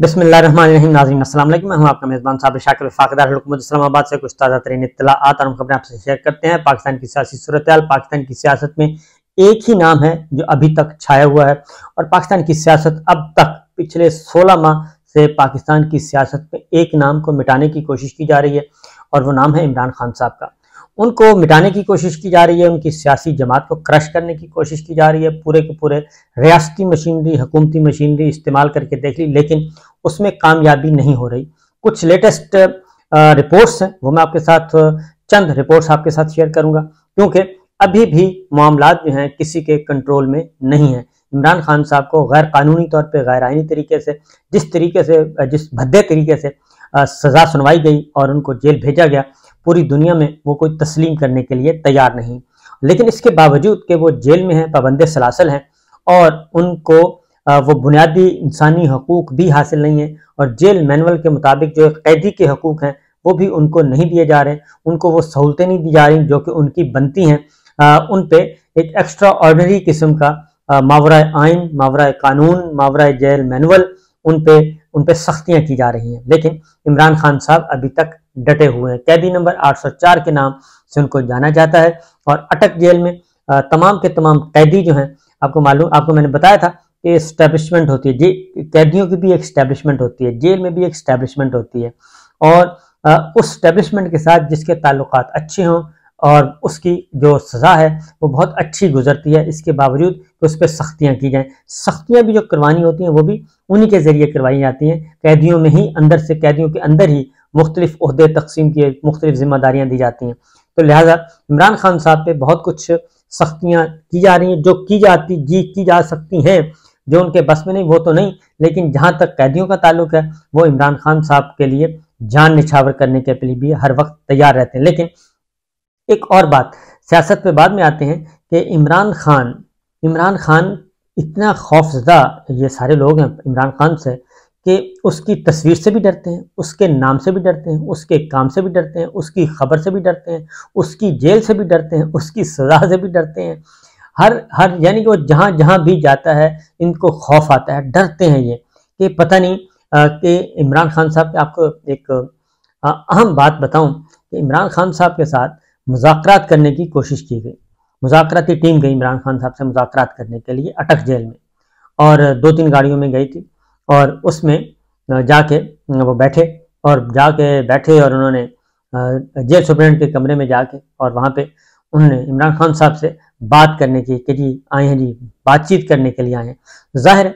बिस्मिल्लाहिर्रहमानिर्रहीम। नाज़रीन अस्सलाम वालेकुम। मैं हूं आपका मेज़बान साबिर शाकिर वफाकदार हुकूमत इस्लामाबाद से कुछ ताज़ा तरीन इत्तलाआत और खबरें आपसे शेयर करते हैं। पाकिस्तान की सियासी सूरत-ए-हाल, पाकिस्तान की सियासत में एक ही नाम है जो अभी तक छाया हुआ है और पाकिस्तान की सियासत अब तक पिछले 16 माह से पाकिस्तान की सियासत में एक नाम को मिटाने की कोशिश की जा रही है और वो नाम है इमरान खान साहब का। उनको मिटाने की कोशिश की जा रही है, उनकी सियासी जमात को क्रश करने की कोशिश की जा रही है। पूरे के पूरे रियासती मशीनरी, हुकूमती मशीनरी इस्तेमाल करके देख ली, लेकिन उसमें कामयाबी नहीं हो रही। कुछ लेटेस्ट रिपोर्ट्स हैं, वो मैं आपके साथ चंद रिपोर्ट्स आपके साथ शेयर करूंगा, क्योंकि अभी भी मामलात जो हैं किसी के कंट्रोल में नहीं है। इमरान खान साहब को गैर कानूनी तौर पे, गैर आईनी तरीके से, जिस भद्दे तरीके से सजा सुनवाई गई और उनको जेल भेजा गया, पूरी दुनिया में वो कोई तस्लीम करने के लिए तैयार नहीं। लेकिन इसके बावजूद कि वो जेल में हैं, पाबंदे सलासल हैं और उनको वो बुनियादी इंसानी हकूक भी हासिल नहीं है और जेल मैनुअल के मुताबिक जो कैदी के हकूक हैं वो भी उनको नहीं दिए जा रहे, उनको वो सहूलतें नहीं दी जा रही जो कि उनकी बनती हैं। उन पे एक एक्स्ट्रा ऑर्डनरी किस्म का मावरा आइन, मावरा कानून, मावरा जेल मैनुअल उन पे सख्तियां की जा रही हैं। लेकिन इमरान खान साहब अभी तक डटे हुए हैं। कैदी नंबर 804 के नाम से उनको जाना जाता है और अटक जेल में तमाम के तमाम कैदी जो हैं, आपको मैंने बताया था कि एस्टेब्लिशमेंट होती है, कैदियों की भी एक एस्टेब्लिशमेंट होती है, जेल में भी एक एस्टेब्लिशमेंट होती है और उस एस्टेब्लिशमेंट के साथ जिसके ताल्लुकात अच्छे हों और उसकी जो सज़ा है वो बहुत अच्छी गुजरती है, इसके बावजूद कि उस पर सख्तियाँ की जाएँ। सख्तियाँ भी जो करवानी होती हैं वो भी उन्हीं के ज़रिए करवाई जाती हैं। कैदियों में ही अंदर से, कैदियों के अंदर ही मुख्तलिफ ओहदे तकसीम किए, मुख्तलिफ जिम्मेदारियाँ दी जाती हैं। तो लिहाजा इमरान खान साहब पे बहुत कुछ सख्तियाँ की जा रही हैं, जो की जा सकती हैं, जो उनके बस में नहीं वो तो नहीं, लेकिन जहाँ तक कैदियों का ताल्लुक है वो इमरान खान साहब के लिए जान निछावर करने के लिए भी हर वक्त तैयार रहते हैं। लेकिन एक और बात, सियासत पे बाद में आते हैं कि इमरान खान इतना खौफजदा ये सारे लोग हैं इमरान खान से कि उसकी तस्वीर से भी डरते हैं, उसके नाम से भी डरते हैं, उसके काम से भी डरते हैं, उसकी खबर से भी डरते हैं, उसकी जेल से भी डरते हैं, उसकी सजा से भी डरते हैं। हर यानी कि वो जहाँ जहाँ भी जाता है इनको खौफ आता है, डरते हैं ये कि पता नहीं कि इमरान खान साहब के। आपको एक अहम बात बताऊं कि इमरान खान साहब के साथ मुज़ाकरात करने की कोशिश की गई, मुज़ाकराती टीम गई इमरान खान साहब से मुज़ाकरात करने के लिए अटक जेल में और 2-3 गाड़ियों में गई थी और उसमें जाके वो बैठे और उन्होंने जेल सुप्रीडेंट के कमरे में जाके और वहाँ पे उन्होंने इमरान खान साहब से बात करने की कि जी आए हैं, जी बातचीत करने के लिए आए हैं। ज़ाहिर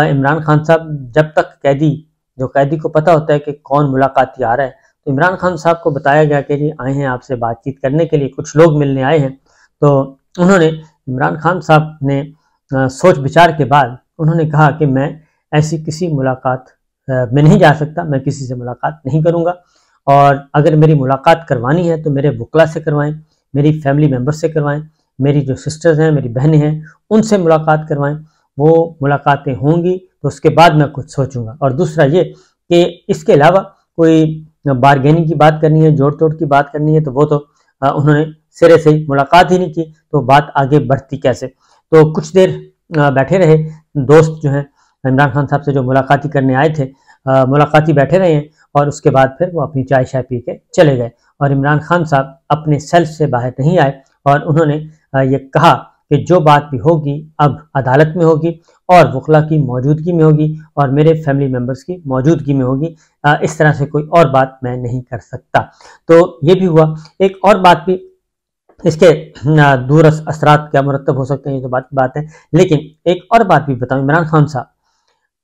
इमरान खान साहब जब तक कैदी को पता होता है कि कौन मुलाकाती आ रहा है, तो इमरान खान साहब को बताया गया कि जी आए हैं आपसे बातचीत करने के लिए, कुछ लोग मिलने आए हैं। तो उन्होंने, इमरान खान साहब ने सोच विचार के बाद उन्होंने कहा कि मैं ऐसी किसी मुलाकात में नहीं जा सकता, मैं किसी से मुलाकात नहीं करूंगा और अगर मेरी मुलाकात करवानी है तो मेरे वकला से करवाएं, मेरी फैमिली मेम्बर से करवाएं, मेरी जो सिस्टर्स हैं, मेरी बहनें हैं, उनसे मुलाकात करवाएं। वो मुलाकातें होंगी तो उसके बाद मैं कुछ सोचूंगा। और दूसरा ये कि इसके अलावा कोई बारगेनिंग की बात करनी है, जोड़ तोड़ की बात करनी है, तो वो तो उन्होंने सिरे से ही मुलाकात ही नहीं की, तो बात आगे बढ़ती कैसे। तो कुछ देर बैठे रहे, दोस्त जो हैं इमरान खान साहब से जो मुलाकाती करने आए थे, मुलाकाती बैठे रहे हैं और उसके बाद फिर वो अपनी चाय शाय पी के चले गए और इमरान खान साहब अपने सेल से बाहर नहीं आए और उन्होंने ये कहा कि जो बात भी होगी अब अदालत में होगी और वकला की मौजूदगी में होगी और मेरे फैमिली मेम्बर्स की मौजूदगी में होगी, इस तरह से कोई और बात मैं नहीं कर सकता। तो ये भी हुआ। एक और बात भी, इसके दूर असरात क्या मुरतब हो सकते हैं, ये तो बात है, लेकिन एक और बात भी बताऊं, इमरान खान साहब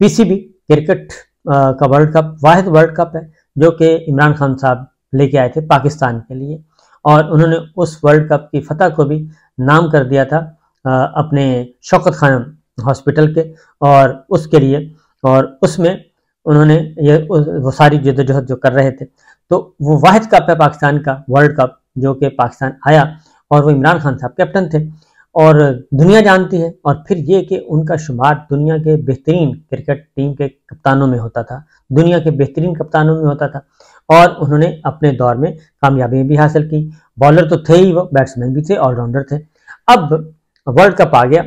पीसीबी क्रिकेट का वर्ल्ड कप वाहिद वर्ल्ड कप है जो कि इमरान खान साहब लेके आए थे पाकिस्तान के लिए और उन्होंने उस वर्ल्ड कप की फतह को भी नाम कर दिया था अपने शौकत खानम हॉस्पिटल के और उसके लिए, और उसमें उन्होंने वो सारी जद्दोजहद जो कर रहे थे, तो वो वाहिद कप है पाकिस्तान का वर्ल्ड कप जो कि पाकिस्तान आया और वो इमरान खान साहब कैप्टन थे और दुनिया जानती है। और फिर ये कि उनका शुमार दुनिया के बेहतरीन क्रिकेट टीम के कप्तानों में होता था, दुनिया के बेहतरीन कप्तानों में होता था और उन्होंने अपने दौर में कामयाबी भी हासिल की। बॉलर तो थे ही, वो बैट्समैन भी थे, ऑलराउंडर थे। अब वर्ल्ड कप आ गया,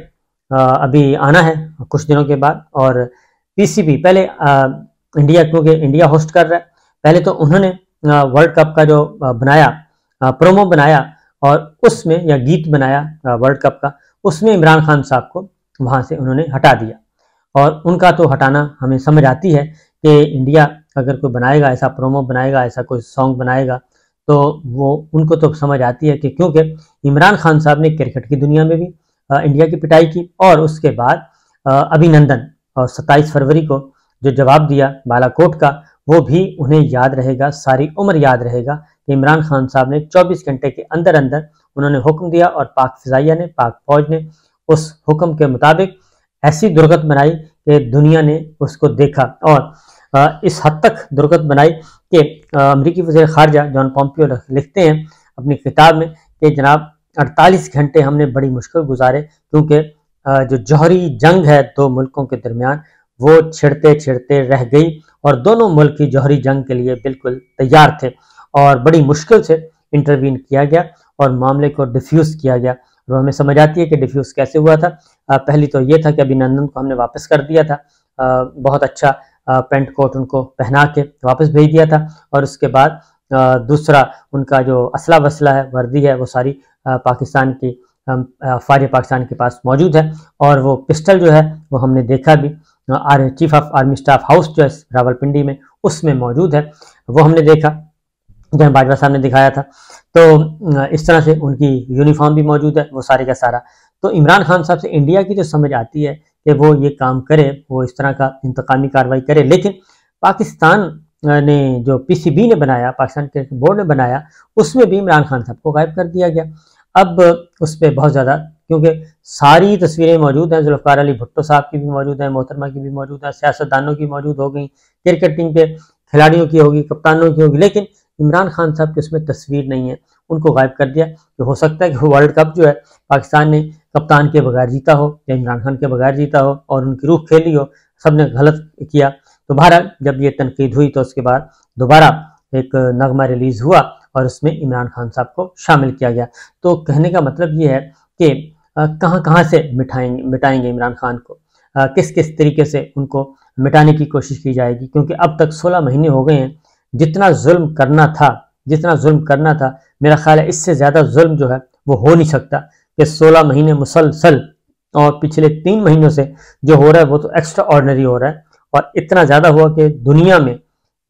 अभी आना है कुछ दिनों के बाद और पीसीबी पहले इंडिया, क्योंकि इंडिया होस्ट कर रहा है। पहले तो उन्होंने वर्ल्ड कप का जो बनाया प्रोमो बनाया और उसमें या गीत बनाया वर्ल्ड कप का, उसमें इमरान खान साहब को वहां से उन्होंने हटा दिया। और उनका तो हटाना हमें समझ आती है कि इंडिया अगर कोई बनाएगा, ऐसा प्रोमो बनाएगा, ऐसा कोई सॉन्ग बनाएगा, तो वो उनको तो समझ आती है कि क्योंकि इमरान खान साहब ने क्रिकेट की दुनिया में भी इंडिया की पिटाई की, और उसके बाद अभिनंदन और 27 फरवरी को जो जवाब दिया बालाकोट का, वो भी उन्हें याद रहेगा, सारी उम्र याद रहेगा कि इमरान खान साहब ने 24 घंटे के अंदर अंदर उन्होंने हुक्म दिया और पाक फिजाइया ने, पाक फौज ने उस हुक्म के मुताबिक ऐसी दुर्गत बनाई कि दुनिया ने उसको देखा। और इस हद तक दुर्गत बनाई कि अमरीकी वज़ीर ख़ारजा जॉन पॉम्पियो लिखते हैं अपनी किताब में कि जनाब 48 घंटे हमने बड़ी मुश्किल गुजारे, क्योंकि जो जौहरी जंग है दो मुल्कों के दरमियान, वो छिड़ते छिड़ते रह गई और दोनों मुल्क की जौहरी जंग के लिए बिल्कुल तैयार थे और बड़ी मुश्किल से इंटरवीन किया गया और मामले को डिफ्यूज़ किया गया। और हमें समझ आती है कि डिफ्यूज़ कैसे हुआ था। पहली तो ये था कि अभिनंदन को हमने वापस कर दिया था, बहुत अच्छा पेंट कोट उनको पहना के वापस भेज दिया था, और उसके बाद दूसरा उनका जो असला वसला है, वर्दी है, वो सारी पाकिस्तान की फ़ौज पाकिस्तान के पास मौजूद है। और वो पिस्टल जो है वो हमने देखा भी chief of army staff house जो है रावलपिंडी में, उसमें मौजूद है, वो हमने देखा, जहाँ बाजवा साहब ने दिखाया था। तो इस तरह से उनकी यूनिफॉर्म भी मौजूद है, वो सारे का सारा। तो इमरान खान साहब से इंडिया की जो समझ आती है कि वो ये काम करे, वो इस तरह का इंतकामी कार्रवाई करे, लेकिन पाकिस्तान ने जो पीसीबी ने बनाया, पाकिस्तान क्रिकेट बोर्ड ने बनाया, उसमें भी इमरान खान साहब को गायब कर दिया गया। अब उस पर बहुत ज़्यादा, क्योंकि सारी तस्वीरें मौजूद हैं, जुल्फ़िकार अली भुट्टो साहब की भी मौजूद है, मोहतरमा की भी मौजूद है, सियासतदानों की मौजूद हो गई, क्रिकेट टीम के खिलाड़ियों की होगी, कप्तानों की होगी, लेकिन इमरान खान साहब की उसमें तस्वीर नहीं है, उनको गायब कर दिया। तो हो सकता है कि वर्ल्ड कप जो है पाकिस्तान ने कप्तान के बगैर जीता हो या इमरान खान के बगैर जीता हो और उनकी रूह खेली हो, सब ने गलत किया। तो बहरहाल जब ये तनकीद हुई तो उसके बाद दोबारा एक नगमा रिलीज़ हुआ और उसमें इमरान खान साहब को शामिल किया गया। तो कहने का मतलब ये है कि कहाँ कहाँ से मिटाएंगे इमरान खान को, किस किस तरीके से उनको मिटाने की कोशिश की जाएगी, क्योंकि अब तक 16 महीने हो गए हैं। जितना जुल्म करना था, मेरा ख्याल है इससे ज़्यादा जुल्म जो है वो हो नहीं सकता कि 16 महीने मुसलसल, और पिछले 3 महीनों से जो हो रहा है वो तो एक्स्ट्रा ऑर्डिनरी हो रहा है। और इतना ज़्यादा हुआ कि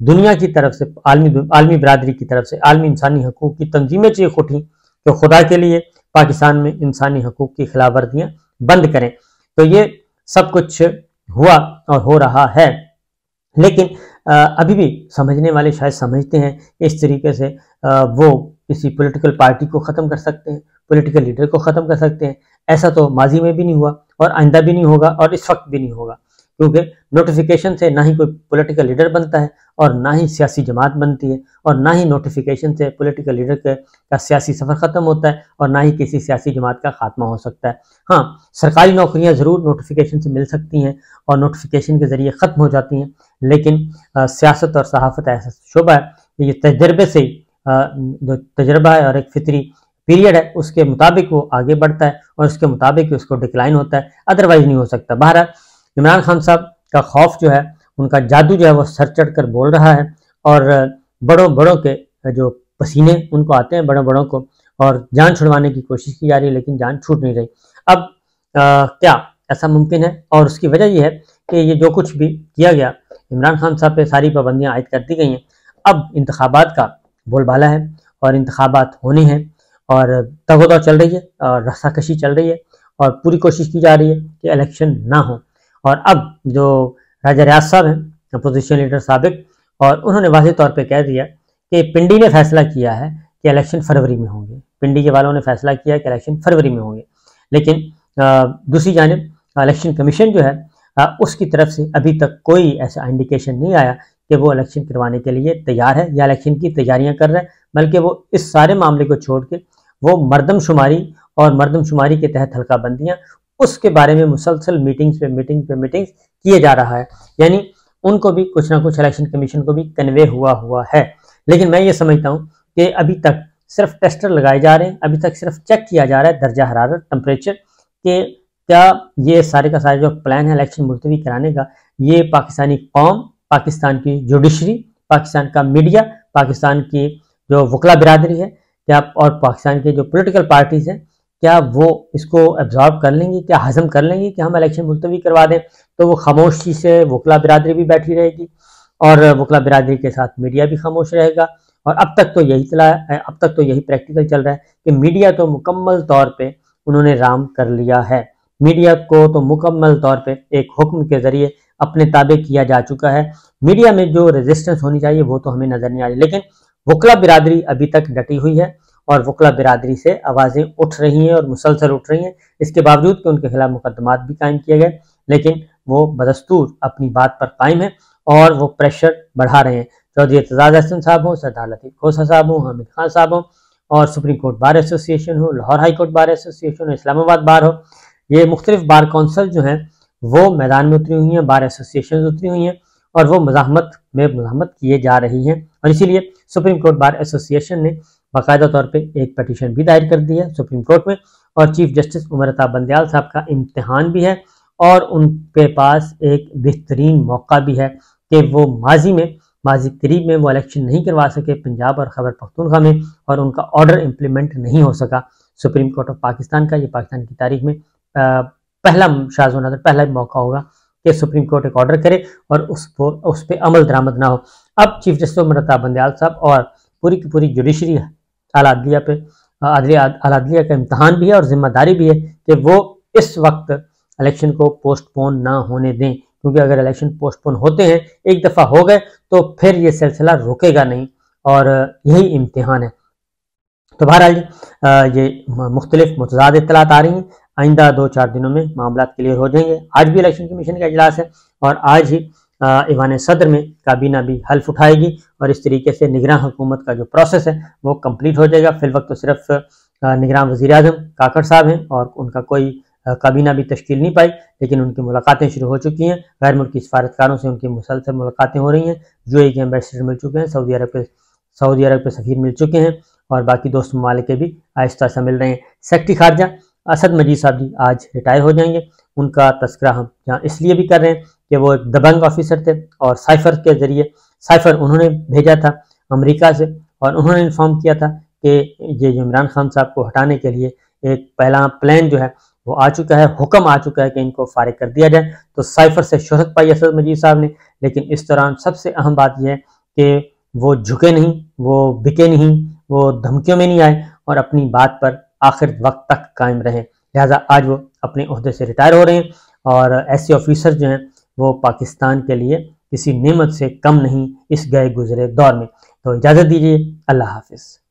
दुनिया की तरफ से, आलमी बरादरी की तरफ से, आलमी इंसानी हकूक़ की तंजीमें चीख उठी कि खुदा के लिए पाकिस्तान में इंसानी हकूक़ की खिलाफ वर्जियाँ बंद करें। तो ये सब कुछ हुआ और हो रहा है, लेकिन अभी भी समझने वाले शायद समझते हैं कि इस तरीके से वो किसी पॉलिटिकल पार्टी को ख़त्म कर सकते हैं, पॉलिटिकल लीडर को ख़त्म कर सकते हैं। ऐसा तो माजी में भी नहीं हुआ और आइंदा भी नहीं होगा और इस वक्त भी नहीं होगा, क्योंकि नोटिफिकेशन से ना ही कोई पॉलिटिकल लीडर बनता है और ना ही सियासी जमात बनती है, और ना ही नोटिफिकेशन से पॉलिटिकल लीडर का सियासी सफ़र ख़त्म होता है, और ना ही किसी सियासी जमात का खात्मा हो सकता है। हाँ, सरकारी नौकरियां ज़रूर नोटिफिकेशन से मिल सकती हैं और नोटिफिकेशन के ज़रिए ख़त्म हो जाती हैं, लेकिन सियासत और सहाफ़त ऐसा शोबा है कि ये तजर्बे से जो तजर्बा है और एक फितरी पीरियड है उसके मुताबिक वो आगे बढ़ता है और उसके मुताबिक उसको डिक्लाइन होता है, अदरवाइज नहीं हो सकता। बहरहाल इमरान खान साहब का खौफ जो है, उनका जादू जो है वो सर चढ़ कर बोल रहा है, और बड़ों के जो पसीने उनको आते हैं बड़ों को, और जान छुड़वाने की कोशिश की जा रही है, लेकिन जान छूट नहीं रही। अब क्या ऐसा मुमकिन है? और उसकी वजह यह है कि ये जो कुछ भी किया गया, इमरान खान साहब पे सारी पाबंदियां आयद कर दी गई हैं। अब इंतखाबात का बोलबाला है और इंतखाबात होने हैं, और तगोदा चल रही है और रस्साकशी चल रही है, और पूरी कोशिश की जा रही है कि इलेक्शन ना हो। और अब जो राजा रियाज साहब हैं, अपोजिशन लीडर साबिक, और उन्होंने वाज़ेह तौर पे कह दिया कि पिंडी ने फैसला किया है कि इलेक्शन फरवरी में होंगे, पिंडी के वालों ने फैसला किया कि इलेक्शन फरवरी में होंगे। लेकिन दूसरी जानिब इलेक्शन कमीशन जो है उसकी तरफ से अभी तक कोई ऐसा इंडिकेशन नहीं आया कि वो इलेक्शन करवाने के लिए तैयार है या इलेक्शन की तैयारियां कर रहा है, बल्कि वो इस सारे मामले को छोड़ के वो मरदमशुमारी और मरदमशुमारी के तहत हल्का बंदियाँ, उसके बारे में मुसलसल मीटिंग्स किए जा रहा है। यानी उनको भी कुछ ना कुछ इलेक्शन कमीशन को भी कन्वे हुआ है। लेकिन मैं ये समझता हूँ कि अभी तक सिर्फ टेस्टर लगाए जा रहे हैं, अभी तक सिर्फ चेक किया जा रहा है दर्जा हरारत, टेम्परेचर, कि क्या ये सारे का सारा जो प्लान है इलेक्शन मुलतवी कराने का, ये पाकिस्तानी कौम पाकिस्तान की जुडिशरी, पाकिस्तान का मीडिया, पाकिस्तान की जो वकला बिरादरी है क्या, और पाकिस्तान के जो पॉलिटिकल पार्टीज हैं, क्या वो इसको एब्जॉर्ब कर लेंगी, क्या हजम कर लेंगी कि हम इलेक्शन मुलतवी करवा दें। तो वो खामोशी से वकला बिरादरी भी बैठी रहेगी और वकला बिरादरी के साथ मीडिया भी खामोश रहेगा। और अब तक तो यही प्रैक्टिकल चल रहा है कि मीडिया तो मुकम्मल तौर पे उन्होंने राम कर लिया है। मीडिया को तो मुकम्मल तौर पे एक हुक्म के जरिए अपने ताबे किया जा चुका है। मीडिया में जो रेजिस्टेंस होनी चाहिए वो तो हमें नजर नहीं आ रही, लेकिन वकला बिरादरी अभी तक डटी हुई है और वकला बिरादरी से आवाज़ें उठ रही हैं और मुसलसल उठ रही हैं। इसके बावजूद कि उनके खिलाफ मुकदमात भी कायम किए गए, लेकिन वो बदस्तूर अपनी बात पर कायम है और वो प्रेशर बढ़ा रहे हैं। चौधरी एतजाज अहसन साहब हो, सरदार लतीफ़ खोसा साहब हो, हामिद खान साहब हो, और सुप्रीम कोर्ट बार एसोसिएशन हो, Lahore high court bar association हो, इस्लामाबाद बार हो, ये मुख्तलिफ बार कौंसल जो हैं वो मैदान में उतरी हुई हैं, बार एसोसिएशन उतरी हुई हैं और वो मज़ाहमत किए जा रही हैं। और इसीलिए सुप्रीम कोर्ट बार एसोसिएशन ने बाकायदा तौर पे एक पटिशन भी दायर कर दी है सुप्रीम कोर्ट में, और चीफ जस्टिस उमर अता बंदयाल साहब का इम्तिहान भी है और उनके पास एक बेहतरीन मौका भी है कि वो माजी करीब में वो इलेक्शन नहीं करवा सके पंजाब और खैबर पख्तूनख्वा में, और उनका ऑर्डर इम्प्लीमेंट नहीं हो सका सुप्रीम कोर्ट ऑफ पाकिस्तान का। ये पाकिस्तान की तारीख में पहला मौका होगा कि सुप्रीम कोर्ट एक ऑर्डर करे और उस पर अमल दरामद ना हो। अब चीफ जस्टिस उमर अता बंदयाल साहब और पूरी की पूरी जुडिशरी आला-अदलिया का इम्तहान भी है और जिम्मेदारी भी है कि वो इस वक्त इलेक्शन को पोस्टपोन ना होने दें, क्योंकि अगर इलेक्शन पोस्टपोन होते हैं, एक दफ़ा हो गए, तो फिर ये सिलसिला रुकेगा नहीं और यही इम्तिहान है। तो बहरहाल ये मुख्तलिफ मुतज़ाद इत्तलात आ रही हैं, आइंदा 2-4 दिनों में मामला क्लियर हो जाएंगे। आज भी इलेक्शन कमीशन का इजलास है और आज ही ईवान सदर में काबीना भी हल्फ उठाएगी और इस तरीके से निगरान हुकूमत का जो प्रोसेस है वो कंप्लीट हो जाएगा। फिल वक्त तो सिर्फ निगरान वज़ीर आज़म काकड़ साहब हैं और उनका कोई काबीना भी तश्कील नहीं पाई, लेकिन उनकी मुलाकातें शुरू हो चुकी हैं। गैर मुल्की सफारतकारों से उनकी मुसलसल मुलाकातें हो रही हैं। यूएई के एम्बेसडर मिल चुके हैं, सऊदी अरब के सफ़ीर मिल चुके हैं और बाकी दोस्त ममालिक के भी आहिस्ता आहिस्ता मिल रहे हैं। सेक्रेटरी खारजा असद मजीद साहब जी आज रिटायर हो जाएंगे। उनका तस्करा हम यहाँ इसलिए भी कर रहे हैं कि वो एक दबंग ऑफिसर थे और साइफर उन्होंने भेजा था अमेरिका से और उन्होंने इन्फॉर्म किया था कि ये इमरान खान साहब को हटाने के लिए एक पहला प्लान जो है वो आ चुका है, हुक्म आ चुका है कि इनको फारिग कर दिया जाए। तो साइफर से शोहरत पाई असद मजीद साहब ने, लेकिन इस दौरान सबसे अहम बात यह है कि वो झुके नहीं, वो बिके नहीं, वो धमकियों में नहीं आए और अपनी बात पर आखिर वक्त तक कायम रहे। लिहाजा आज वो अपने ओहदे से रिटायर हो रहे हैं और ऐसे ऑफिसर जो हैं वो पाकिस्तान के लिए किसी नेमत से कम नहीं इस गए गुजरे दौर में। तो इजाज़त दीजिए, अल्लाह हाफिज़।